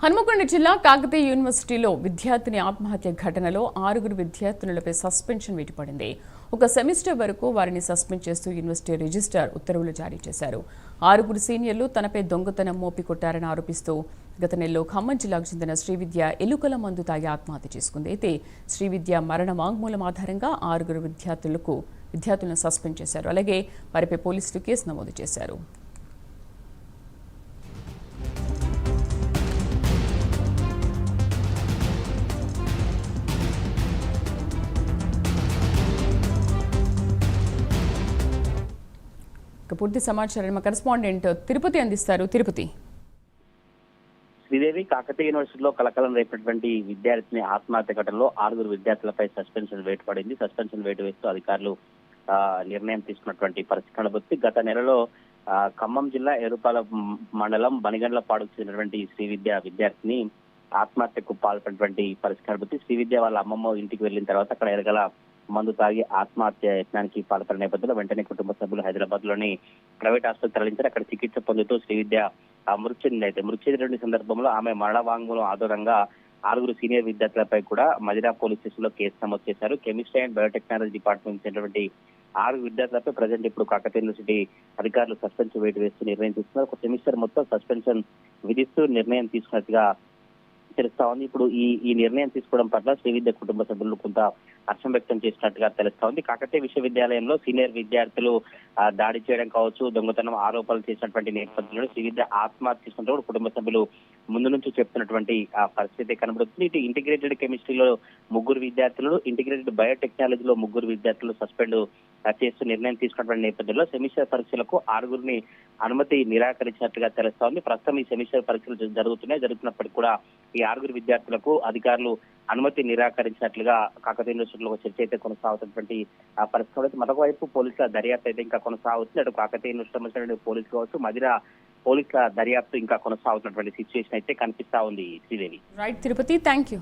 హన్మకొండ జిల్లా కాకతీయ యూనివర్సిటీలో విద్యార్థిని ఆత్మహత్య ఘటనలో 6 విద్యార్థినులపై సస్పెన్షన్ వేటుపడింది. ఒక సెమిస్టర్ వరకు వారిని సస్పెండ్ చేస్తూ యూనివర్సిటీ రిజిస్ట్రార్ ఉత్తర్వులు జారీ చేశారు. 6 సీనియర్లు తనపై దొంగతనం మోపి కొట్టారని ఆరోపిస్తూ గత నెలలో ఖమ్మం జిల్లాకు చెందిన శ్రీవిద్య ఎలుకల మందు తాగి ఆత్మహత్య చేసుకుంది. అయితే శ్రీవిద్య మరణ వాంగ్మూలం ఆధారంగా 6 విద్యార్థులను సస్పెండ్ చేశారు. అలాగే వారిపై పోలీసులు కేసు నమోదు చేశారు. పూర్తి సమాచారం మా కరెస్పాండెంట్ తిరుపతి అందిస్తారు. తిరుపతి. శ్రీదేవి కాకతీయ యూనివర్సిటీలో కలకలం రేపినటువంటి విద్యార్థిని ఆత్మహత్య ఘటనలో 6 విద్యార్థులపై సస్పెన్షన్ వేటు పడింది. సస్పెన్షన్ వేటు వేస్తూ అధికారులు నిర్ణయం తీసుకున్నటువంటి పరిస్థితి కనబడుతుంది. గత నెలలో ఖమ్మం జిల్లా ఏరుపాల మండలం బనిగండ్లపాడుకు చెందినటువంటి శ్రీవిద్య విద్యార్థిని ఆత్మహత్యకు పాల్పడినటువంటి పరిస్థితి కనబడుతుంది. శ్రీవిద్య వాళ్ళ అమ్మమ్మ ఇంటికి వెళ్లిన తర్వాత అక్కడ ఎరగల మందు తాగి ఆత్మహత్య యత్నానికి పాల్పడిన నేపథ్యంలో వెంటనే కుటుంబ సభ్యులు హైదరాబాద్ లోని ప్రైవేట్ ఆసుపత్రి తరలించారు. అక్కడ చికిత్స పొందుతూ శ్రీవిద్య మృతి చెందింది. అయితే మృతి చెందిన సందర్భంలో ఆమె మరణ వాంగ్మూలం ఆధారంగా 6 సీనియర్ విద్యార్థులపై కూడా మదిరా పోలీస్ స్టేషన్ లో కేసు నమోదు చేశారు. కెమిస్ట్రీ అండ్ బయోటెక్నాలజీ డిపార్ట్మెంట్ చెందినటువంటి 6 విద్యార్థులపై ప్రజెంట్ ఇప్పుడు కాకతీయ యూనివర్సిటీ అధికారులు సస్పెన్షన్ వేటు వేస్తూ నిర్ణయం తీసుకున్నారు. ఒక సెమిస్టర్ మొత్తం సస్పెన్షన్ విధిస్తూ నిర్ణయం తీసుకున్నట్టుగా తెలుస్తా ఉంది. ఇప్పుడు ఈ నిర్ణయం తీసుకోవడం పట్ల శ్రీవిద్య కుటుంబ సభ్యులు కొంత హర్షం వ్యక్తం చేసినట్టుగా తెలుస్తా ఉంది. కాకతీయ విశ్వవిద్యాలయంలో సీనియర్ విద్యార్థులు దాడి చేయడం కావచ్చు, దొంగతనం ఆరోపణలు చేసినటువంటి నేపథ్యంలో శ్రీవిద్య ఆత్మహత్య చేసుకుంటూ కుటుంబ సభ్యులు ముందు నుంచి చెప్తున్నటువంటి పరిస్థితి కనబడుతుంది. ఇటు ఇంటిగ్రేటెడ్ కెమిస్ట్రీలో 3 విద్యార్థులు, ఇంటిగ్రేటెడ్ బయోటెక్నాలజీలో 3 విద్యార్థులు సస్పెండ్ చేస్తూ నిర్ణయం తీసుకున్నటువంటి నేపథ్యంలో సెమిస్టర్ పరీక్షలకు 6 అనుమతి నిరాకరించినట్లుగా తెలుస్తా ఉంది. ప్రస్తుతం ఈ సెమిస్టర్ పరీక్షలు జరుగుతున్నప్పటికీ కూడా ఈ 6 విద్యార్థులకు అధికారులు అనుమతి నిరాకరించినట్లుగా కాకతీయ యూనివర్సిటీలో చర్చ అయితే కొనసాగుతున్నటువంటి పరిస్థితి. మరొక వైపు పోలీసుల దర్యాప్తు అయితే ఇంకా కొనసాగుతుంది. అటు కాకతీయ యూనివర్సిటీ పోలీసులు కావచ్చు, మదిరా పోలీసుల దర్యాప్తు ఇంకా కొనసాగుతున్నటువంటి సిచ్యువేషన్ అయితే కనిపిస్తా ఉంది. Sridevi. Right Tirupati, thank you.